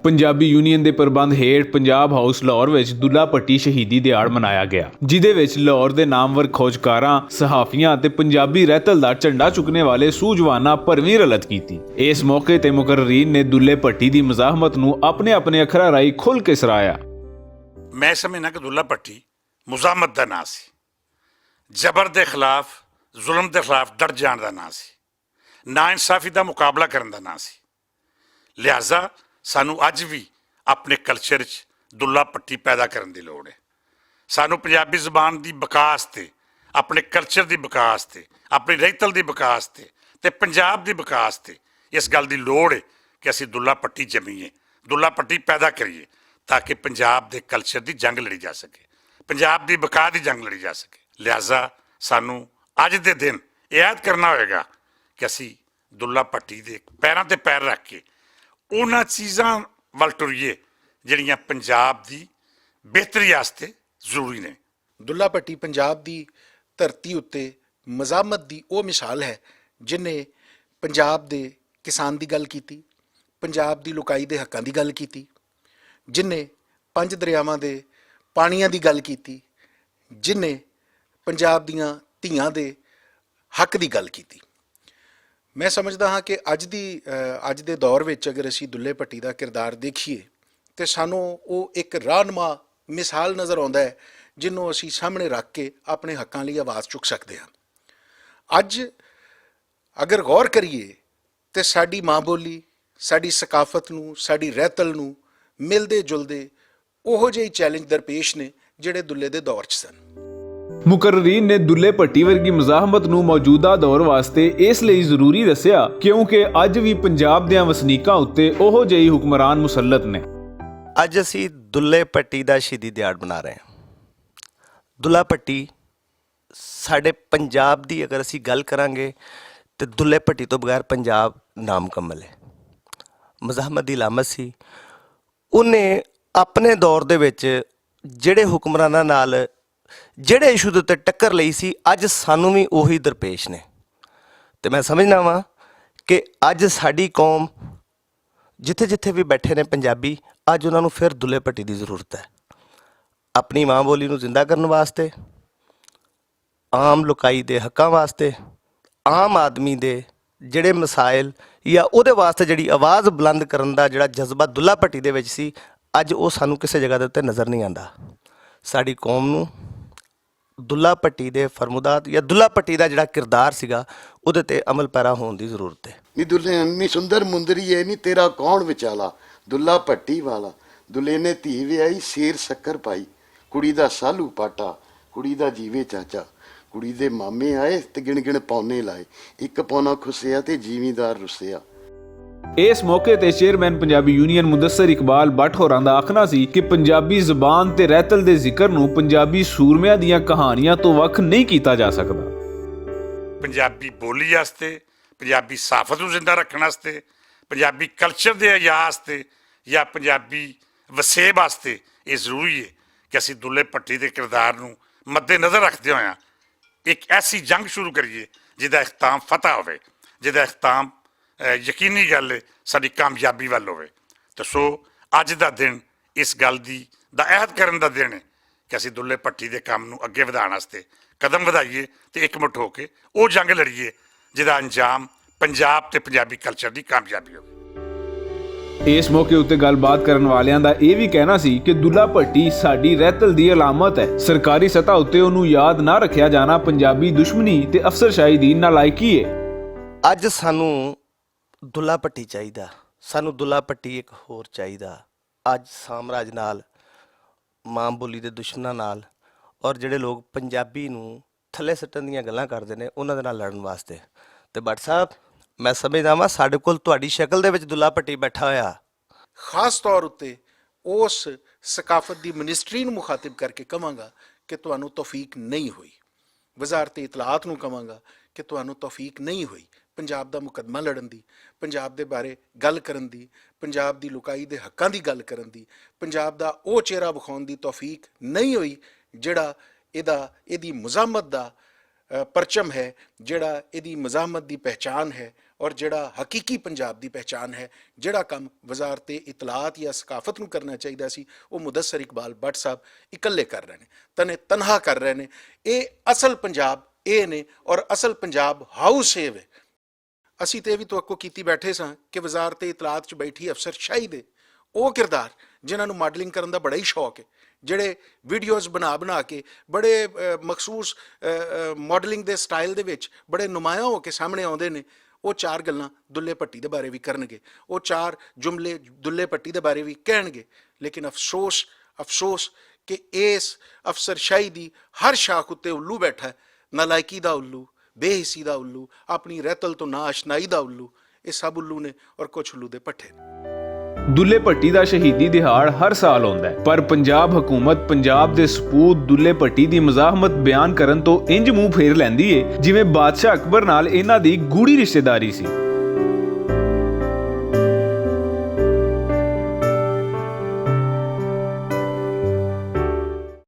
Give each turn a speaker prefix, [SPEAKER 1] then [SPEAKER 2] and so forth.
[SPEAKER 1] Punjabi union ਦੇ ਪ੍ਰਬੰਧ ਹੇਠ ਪੰਜਾਬ ਹਾਊਸ ਲਾਹੌਰ ਵਿੱਚ ਦੁੱਲਾ ਭੱਟੀ ਸ਼ਹੀਦੀ ਦਿਹਾੜ ਮਨਾਇਆ ਗਿਆ, ਜਿਹਦੇ ਵਿੱਚ ਲਾਹੌਰ ਦੇ ਨਾਮਵਰ ਖੋਜਕਾਰਾਂ, ਸਹਾਫੀਆਂ ਅਤੇ ਪੰਜਾਬੀ ਰਹਿਤਲ ਦਾ ਝੰਡਾ ਚੁੱਕਣੇ ਵਾਲੇ ਸੂਝਵਾਨਾਂ ਭਰਵੀਂ ਰਲਤ ਕੀਤੀ। ਇਸ ਮੌਕੇ ਤੇ ਮੁਕਰਰੀਨ ਨੇ ਦੁੱਲੇ ਭੱਟੀ ਦੀ ਮਜ਼ਾਹਮਤ ਨੂੰ ਆਪਣੇ ਅੱਖਰਾਂ ਰਾਹੀਂ ਖੁੱਲ੍ਹ ਕੇ ਸਰਾਹਿਆ।
[SPEAKER 2] ਮੈਂ ਸਮਝਣਾ ਕਿ ਦੁੱਲਾ ਭੱਟੀ ਮੁਜ਼ਾਹਮਤ ਦਾ ਨਾਂ ਸੀ, ਜ਼ਬਰ ਦੇ ਖਿਲਾਫ, ਜ਼ੁਲਮ ਦੇ ਖਿਲਾਫ ਡਟ ਜਾਣ ਦਾ ਨਾਂ ਸੀ, ਨਾ ਇਨਸਾਫੀ ਦਾ ਮੁਕਾਬਲਾ ਕਰਨ ਦਾ ਨਾਂ ਸੀ। ਲਿਹਾਜ਼ਾ ਸਾਨੂੰ ਅੱਜ ਵੀ ਆਪਣੇ ਕਲਚਰ 'ਚ ਦੁੱਲਾ ਭੱਟੀ ਪੈਦਾ ਕਰਨ ਦੀ ਲੋੜ ਹੈ। ਸਾਨੂੰ ਪੰਜਾਬੀ ਜ਼ੁਬਾਨ ਦੀ ਵਿਕਾਸ 'ਤੇ, ਆਪਣੇ ਕਲਚਰ ਦੀ ਵਿਕਾਸ 'ਤੇ, ਆਪਣੀ ਰਹਿਤਲ ਦੀ ਵਿਕਾਸ 'ਤੇ ਪੰਜਾਬ ਦੀ ਵਿਕਾਸ 'ਤੇ ਇਸ ਗੱਲ ਦੀ ਲੋੜ ਹੈ ਕਿ ਅਸੀਂ ਦੁੱਲਾ ਭੱਟੀ ਜੰਮੀਏ, ਦੁੱਲਾ ਭੱਟੀ ਪੈਦਾ ਕਰੀਏ, ਤਾਂ ਕਿ ਪੰਜਾਬ ਦੇ ਕਲਚਰ ਦੀ ਜੰਗ ਲੜੀ ਜਾ ਸਕੇ, ਪੰਜਾਬ ਦੀ ਵਿਕਾਸ ਦੀ ਜੰਗ ਲੜੀ ਜਾ ਸਕੇ। ਲਿਹਾਜ਼ਾ ਸਾਨੂੰ ਅੱਜ ਦੇ ਦਿਨ ਇਹ ਯਾਦ ਕਰਨਾ ਹੋਏਗਾ ਕਿ ਅਸੀਂ ਦੁੱਲਾ ਭੱਟੀ ਦੇ ਪੈਰਾਂ 'ਤੇ ਪੈਰ ਰੱਖ ਕੇ ਉਹਨਾਂ ਚੀਜ਼ਾਂ ਵੱਲ ਟੁਰੀਏ ਜਿਹੜੀਆਂ ਪੰਜਾਬ ਦੀ ਬਿਹਤਰੀ ਵਾਸਤੇ ਜ਼ਰੂਰੀ ਨੇ।
[SPEAKER 3] ਦੁੱਲਾ ਭੱਟੀ ਪੰਜਾਬ ਦੀ ਧਰਤੀ ਉੱਤੇ ਮਜ਼ਾਹਮਤ ਦੀ ਉਹ ਮਿਸਾਲ ਹੈ ਜਿਹਨੇ ਪੰਜਾਬ ਦੇ ਕਿਸਾਨ ਦੀ ਗੱਲ ਕੀਤੀ, ਪੰਜਾਬ ਦੀ ਲੋਕਾਈ ਦੇ ਹੱਕਾਂ ਦੀ ਗੱਲ ਕੀਤੀ, ਜਿਹਨੇ 5 ਦਰਿਆਵਾਂ ਦੇ ਪਾਣੀਆਂ ਦੀ ਗੱਲ ਕੀਤੀ, ਜਿਹਨੇ ਪੰਜਾਬ ਦੀਆਂ ਧੀਆਂ ਦੇ ਹੱਕ ਦੀ ਗੱਲ ਕੀਤੀ। ਮੈਂ ਸਮਝਦਾ ਹਾਂ ਕਿ ਅੱਜ ਦੇ ਦੌਰ ਵਿੱਚ ਅਗਰ ਅਸੀਂ ਦੁੱਲੇ ਭੱਟੀ ਦਾ ਕਿਰਦਾਰ ਦੇਖੀਏ ਤਾਂ ਸਾਨੂੰ ਉਹ ਇੱਕ ਰਾਹਨੁਮਾ ਮਿਸਾਲ ਨਜ਼ਰ ਆਉਂਦਾ ਹੈ ਜਿਹਨੂੰ ਅਸੀਂ ਸਾਹਮਣੇ ਰੱਖ ਕੇ ਆਪਣੇ ਹੱਕਾਂ ਲਈ ਆਵਾਜ਼ ਚੁੱਕ ਸਕਦੇ ਹਾਂ। ਅੱਜ ਅਗਰ ਗੌਰ ਕਰੀਏ ਤਾਂ ਸਾਡੀ ਮਾਂ ਬੋਲੀ, ਸਾਡੀ ਸਕਾਫਤ ਨੂੰ, ਸਾਡੀ ਰਹਿਤਲ ਨੂੰ ਮਿਲਦੇ ਜੁਲਦੇ ਉਹੋ ਜਿਹੇ ਚੈਲੰਜ ਦਰਪੇਸ਼ ਨੇ ਜਿਹੜੇ ਦੁੱਲੇ ਦੇ ਦੌਰ 'ਚ ਸਨ।
[SPEAKER 1] ਮੁਕਰਰੀਨ ਨੇ ਦੁੱਲੇ ਭੱਟੀ ਵਰਗੀ ਮਜ਼ਾਹਮਤ ਨੂੰ ਮੌਜੂਦਾ ਦੌਰ ਵਾਸਤੇ ਇਸ ਲਈ ਜ਼ਰੂਰੀ ਦੱਸਿਆ ਕਿਉਂਕਿ ਅੱਜ ਵੀ ਪੰਜਾਬ ਦੇ ਵਸਨੀਕਾਂ ਉੱਤੇ ਉਹੋ ਜਿਹੇ ਹੁਕਮਰਾਨ ਮੁਸੱਲਤ ਨੇ।
[SPEAKER 4] ਅੱਜ ਅਸੀਂ ਦੁੱਲੇ ਭੱਟੀ ਦਾ ਸ਼ਹੀਦੀ ਦਿਹਾੜ ਮਨਾ ਰਹੇ ਹਾਂ। ਦੁੱਲਾ ਭੱਟੀ ਸਾਡੇ ਪੰਜਾਬ ਦੀ ਅਗਰ ਅਸੀਂ ਗੱਲ ਕਰਾਂਗੇ ਤਾਂ ਦੁੱਲੇ ਭੱਟੀ ਤੋਂ ਬਗੈਰ ਪੰਜਾਬ ਨਾਮੁਕੰਮਲ ਹੈ। ਮਜ਼ਾਹਮਤ ਦੀ ਲਾਮਤ ਸੀ। ਉਹਨੇ ਆਪਣੇ ਦੌਰ ਦੇ ਵਿੱਚ ਜਿਹੜੇ ਹੁਕਮਰਾਨਾਂ ਨਾਲ ਜਿਹੜੇ ਇਸ਼ੂ ਦੇ ਉੱਤੇ ਟੱਕਰ ਲਈ ਸੀ, ਅੱਜ ਸਾਨੂੰ ਵੀ ਉਹੀ ਦਰਪੇਸ਼ ਨੇ। ਅਤੇ ਮੈਂ ਸਮਝਦਾ ਵਾਂ ਕਿ ਅੱਜ ਸਾਡੀ ਕੌਮ ਜਿੱਥੇ ਜਿੱਥੇ ਵੀ ਬੈਠੇ ਨੇ ਪੰਜਾਬੀ, ਅੱਜ ਉਹਨਾਂ ਨੂੰ ਫਿਰ ਦੁੱਲੇ ਭੱਟੀ ਦੀ ਜ਼ਰੂਰਤ ਹੈ ਆਪਣੀ ਮਾਂ ਬੋਲੀ ਨੂੰ ਜ਼ਿੰਦਾ ਕਰਨ ਵਾਸਤੇ, ਆਮ ਲੋਕਾਈ ਦੇ ਹੱਕਾਂ ਵਾਸਤੇ, ਆਮ ਆਦਮੀ ਦੇ ਜਿਹੜੇ ਮਸਾਇਲ ਜਾਂ ਉਹਦੇ ਵਾਸਤੇ ਜਿਹੜੀ ਆਵਾਜ਼ ਬੁਲੰਦ ਕਰਨ ਦਾ ਜਿਹੜਾ ਜਜ਼ਬਾ ਦੁੱਲਾ ਭੱਟੀ ਦੇ ਵਿੱਚ ਸੀ, ਅੱਜ ਉਹ ਸਾਨੂੰ ਕਿਸੇ ਜਗ੍ਹਾ ਦੇ ਉੱਤੇ ਨਜ਼ਰ ਨਹੀਂ ਆਉਂਦਾ। ਸਾਡੀ ਕੌਮ ਨੂੰ ਦੁੱਲਾ ਭੱਟੀ ਦੇ ਫਰਮੂਦਾਤ ਜਾਂ ਦੁੱਲਾ ਭੱਟੀ ਦਾ ਜਿਹੜਾ ਕਿਰਦਾਰ ਸੀਗਾ ਉਹਦੇ 'ਤੇ ਅਮਲ ਪੈਰਾ ਹੋਣ ਦੀ ਜ਼ਰੂਰਤ ਹੈ।
[SPEAKER 5] ਨੀ ਦੁੱਲੇ ਨੀ ਸੁੰਦਰ ਮੁੰਦਰੀਏ ਨੀ ਤੇਰਾ ਕੌਣ ਵਿਚਾਲਾ, ਦੁੱਲਾ ਭੱਟੀ ਵਾਲਾ ਦੁੱਲੇ ਨੇ ਧੀ ਵਿਆਹੀ ਸ਼ੇਰ ਸ਼ੱਕਰ ਪਾਈ, ਕੁੜੀ ਦਾ ਸਾਲੂ ਪਾਟਾ ਕੁੜੀ ਦਾ ਜੀਵੇ ਚਾਚਾ, ਕੁੜੀ ਦੇ ਮਾਮੇ ਆਏ ਤੇ ਗਿਣ ਗਿਣ ਪੌਨੇ ਲਾਏ, ਇੱਕ ਪੌਨਾ ਖੁੱਸਿਆ ਤੇ ਜ਼ਿਮੀਂਦਾਰ ਰੁੱਸਿਆ।
[SPEAKER 1] ਇਸ ਮੌਕੇ ਤੇ ਚੇਅਰਮੈਨ ਪੰਜਾਬੀ ਯੂਨੀਅਨ ਮੁਦੱਸਰ ਇਕਬਾਲ ਭੱਟ ਹੋਰਾਂ ਦਾ ਆਖਣਾ ਸੀ ਕਿ ਪੰਜਾਬੀ ਜ਼ਬਾਨ ਤੇ ਰਹਿਤਲ ਦੇ ਜ਼ਿਕਰ ਨੂੰ ਪੰਜਾਬੀ ਸੂਰਮਿਆਂ ਦੀਆਂ ਕਹਾਣੀਆਂ ਤੋਂ ਵੱਖ ਨਹੀਂ ਕੀਤਾ ਜਾ ਸਕਦਾ।
[SPEAKER 2] ਪੰਜਾਬੀ ਬੋਲੀ ਵਾਸਤੇ, ਪੰਜਾਬੀ ਸਾਫਤ ਨੂੰ ਜ਼ਿੰਦਾ ਰੱਖਣ ਵਾਸਤੇ, ਪੰਜਾਬੀ ਕਲਚਰ ਦੇ ਅਯਾਜ਼ ਵਾਸਤੇ ਜਾਂ ਪੰਜਾਬੀ ਵਸੇਬ ਵਾਸਤੇ ਇਹ ਜ਼ਰੂਰੀ ਹੈ ਕਿ ਅਸੀਂ ਦੁੱਲੇ ਭੱਟੀ ਦੇ ਕਿਰਦਾਰ ਨੂੰ ਮੱਦੇ-ਨਜ਼ਰ ਰੱਖਦੇ ਹੋਇਆਂ ਇੱਕ ਐਸੀ ਜੰਗ ਸ਼ੁਰੂ ਕਰੀਏ ਜਿਹਦਾ ਇਖਤਾਮ ਫਤਹ ਹੋਵੇ, ਜਿਹਦਾ ਇਖਤਾਮ ਯਕੀਨੀ ਗੱਲ ਹੈ ਸਾਡੀ ਕਾਮਯਾਬੀ ਵੱਲ ਹੋਵੇ। ਤਾਂ ਸੋ ਅੱਜ ਦਾ ਦਿਨ ਇਸ ਗੱਲ ਦਾ ਅਹਿਦ ਕਰਨ ਦਾ ਦਿਨ ਹੈ ਕਿ ਅਸੀਂ ਦੁੱਲੇ ਭੱਟੀ ਦੇ ਕੰਮ ਨੂੰ ਅੱਗੇ ਵਧਾਉਣ ਵਾਸਤੇ ਕਦਮ ਵਧਾਈਏ ਅਤੇ ਇਕਮੁੱਠ ਹੋ ਕੇ ਉਹ ਜੰਗ ਲੜੀਏ ਜਿਹਦਾ ਅੰਜਾਮ ਪੰਜਾਬ ਤੇ ਪੰਜਾਬੀ ਕਲਚਰ ਦੀ ਕਾਮਯਾਬੀ ਹੋਵੇ।
[SPEAKER 1] ਇਸ ਮੌਕੇ ਉੱਤੇ ਗੱਲਬਾਤ ਕਰਨ ਵਾਲਿਆਂ ਦਾ ਇਹ ਵੀ ਕਹਿਣਾ ਸੀ ਕਿ ਦੁੱਲਾ ਭੱਟੀ ਸਾਡੀ ਰਹਿਤਲ ਦੀ ਅਲਾਮਤ ਹੈ। ਸਰਕਾਰੀ ਸਤ੍ਹਾ ਉੱਤੇ ਉਹਨੂੰ ਯਾਦ ਨਾ ਰੱਖਿਆ ਜਾਣਾ ਪੰਜਾਬੀ ਦੁਸ਼ਮਣੀ ਤੇ ਅਫਸਰਸ਼ਾਹੀ ਦੀ ਨਾਲਾਇਕੀ ਹੈ।
[SPEAKER 4] ਅੱਜ ਸਾਨੂੰ ਦੁੱਲਾ ਭੱਟੀ ਚਾਹੀਦਾ, ਸਾਨੂੰ ਦੁੱਲਾ ਭੱਟੀ ਇੱਕ ਹੋਰ ਚਾਹੀਦਾ। ਅੱਜ ਸਾਮਰਾਜ ਨਾਲ, ਮਾਂ ਬੋਲੀ ਦੇ ਦੁਸ਼ਮਣਾਂ ਨਾਲ ਔਰ ਜਿਹੜੇ ਲੋਕ ਪੰਜਾਬੀ ਨੂੰ ਥੱਲੇ ਸੁੱਟਣ ਦੀਆਂ ਗੱਲਾਂ ਕਰਦੇ ਨੇ ਉਹਨਾਂ ਦੇ ਨਾਲ ਲੜਨ ਵਾਸਤੇ। ਅਤੇ ਭੱਟ ਸਾਹਿਬ, ਮੈਂ ਸਮਝਦਾ ਵਾਂ ਸਾਡੇ ਕੋਲ ਤੁਹਾਡੀ ਸ਼ਕਲ ਦੇ ਵਿੱਚ ਦੁੱਲਾ ਭੱਟੀ ਬੈਠਾ ਹੋਇਆ।
[SPEAKER 3] ਖਾਸ ਤੌਰ ਉੱਤੇ ਉਸ ਸਕਾਫਤ ਦੀ ਮਿਨਿਸਟਰੀ ਨੂੰ ਮੁਖਾਤਿਬ ਕਰਕੇ ਕਹਾਂਗਾ ਕਿ ਤੁਹਾਨੂੰ ਤੌਫੀਕ ਨਹੀਂ ਹੋਈ, ਵਜ਼ਾਰਤ ਇਤਲਾਆਤ ਨੂੰ ਕਹਾਂਗਾ ਕਿ ਤੁਹਾਨੂੰ ਤੌਫੀਕ ਨਹੀਂ ਹੋਈ ਪੰਜਾਬ ਦਾ ਮੁਕੱਦਮਾ ਲੜਨ ਦੀ, ਪੰਜਾਬ ਦੇ ਬਾਰੇ ਗੱਲ ਕਰਨ ਦੀ, ਪੰਜਾਬ ਦੀ ਲੋਕਾਈ ਦੇ ਹੱਕਾਂ ਦੀ ਗੱਲ ਕਰਨ ਦੀ, ਪੰਜਾਬ ਦਾ ਉਹ ਚਿਹਰਾ ਵਿਖਾਉਣ ਦੀ ਤੌਫੀਕ ਨਹੀਂ ਹੋਈ ਜਿਹੜਾ ਇਹਦੀ ਮੁਜ਼ਾਹਮਤ ਦਾ ਪਰਚਮ ਹੈ, ਜਿਹੜਾ ਇਹਦੀ ਮਜ਼ਾਮਤ ਦੀ ਪਹਿਚਾਨ ਹੈ ਔਰ ਜਿਹੜਾ ਹਕੀਕੀ ਪੰਜਾਬ ਦੀ ਪਹਿਚਾਨ ਹੈ, ਜਿਹੜਾ ਕੰਮ ਵਜ਼ਾਰਤ ਇਤਲਾਤ ਜਾਂ ਸਕਾਫਤ ਨੂੰ ਕਰਨਾ ਚਾਹੀਦਾ ਸੀ, ਉਹ ਮੁਦੱਸਰ ਇਕਬਾਲ ਭੱਟ ਸਾਹਿਬ ਇਕੱਲੇ ਕਰ ਰਹੇ ਨੇ, ਤਨਹਾ ਕਰ ਰਹੇ ਨੇ। ਇਹ ਅਸਲ ਪੰਜਾਬ ਇਹ ਨੇ ਔਰ ਅਸਲ ਪੰਜਾਬ ਹਾਊਸ ਇਹ ਵੇ। ਅਸੀਂ ਤੇ ਇਹ ਵੀ ਤਵੱਕੋ ਕੀਤੀ ਬੈਠੇ ਸਾਂ ਕਿ ਵਜ਼ਾਰਤ ਇਤਲਾਤ 'ਚ ਬੈਠੀ ਅਫਸਰਸ਼ਾਹੀ ਦੇ ਉਹ ਕਿਰਦਾਰ ਜਿਨ੍ਹਾਂ ਨੂੰ ਮਾਡਲਿੰਗ ਕਰਨ ਦਾ ਬੜਾ ਹੀ ਸ਼ੌਕ ਹੈ, ਜਿਹੜੇ ਵੀਡੀਓਜ਼ ਬਣਾ ਕੇ ਬੜੇ ਮਖਸੂਸ ਮਾਡਲਿੰਗ ਦੇ ਸਟਾਈਲ ਦੇ ਵਿੱਚ ਬੜੇ ਨੁਮਾਇਆਂ ਹੋ ਕੇ ਸਾਹਮਣੇ ਆਉਂਦੇ ਨੇ, ਉਹ 4 ਗੱਲਾਂ ਦੁੱਲੇ ਭੱਟੀ ਦੇ ਬਾਰੇ ਵੀ ਕਰਨਗੇ, ਉਹ 4 ਜੁਮਲੇ ਦੁੱਲੇ ਭੱਟੀ ਦੇ ਬਾਰੇ ਵੀ ਕਹਿਣਗੇ। ਲੇਕਿਨ ਅਫਸੋਸ ਕਿ ਇਸ ਅਫਸਰਸ਼ਾਹੀ ਦੀ ਹਰ ਸ਼ਾਖ ਉੱਤੇ ਉੱਲੂ ਬੈਠਾ ਹੈ, ਨਾਲਾਇਕੀ ਦਾ ਉੱਲੂ, ਬੇਹਿੱਸੀ ਦਾ ਉੱਲੂ, ਆਪਣੀ ਰਹਿਤਲ ਤੋਂ ਨਾ ਆਸ਼ਨਾਈ ਦਾ ਉੱਲੂ। ਇਹ ਸਭ ਉੱਲੂ ਨੇ ਔਰ ਕੁਛ ਉੱਲੂ ਦੇ ਪੱਠੇ ਨੇ।
[SPEAKER 1] ਦੁੱਲੇ ਭੱਟੀ ਦਾ ਸ਼ਹੀਦੀ ਦਿਹਾੜ ਹਰ ਸਾਲ ਆਉਂਦਾ ਹੈ, ਪਰ ਪੰਜਾਬ ਹਕੂਮਤ ਪੰਜਾਬ ਦੇ ਸਪੂਤ ਦੁੱਲੇ ਭੱਟੀ ਦੀ ਮਜ਼ਾਹਮਤ ਬਿਆਨ ਕਰਨ ਤੋਂ ਇੰਜ ਮੂੰਹ ਫੇਰ ਲੈਂਦੀ ਏ ਜਿਵੇਂ ਬਾਦਸ਼ਾਹ ਅਕਬਰ ਨਾਲ ਇਹਨਾਂ ਦੀ ਗੂੜੀ ਰਿਸ਼ਤੇਦਾਰੀ ਸੀ।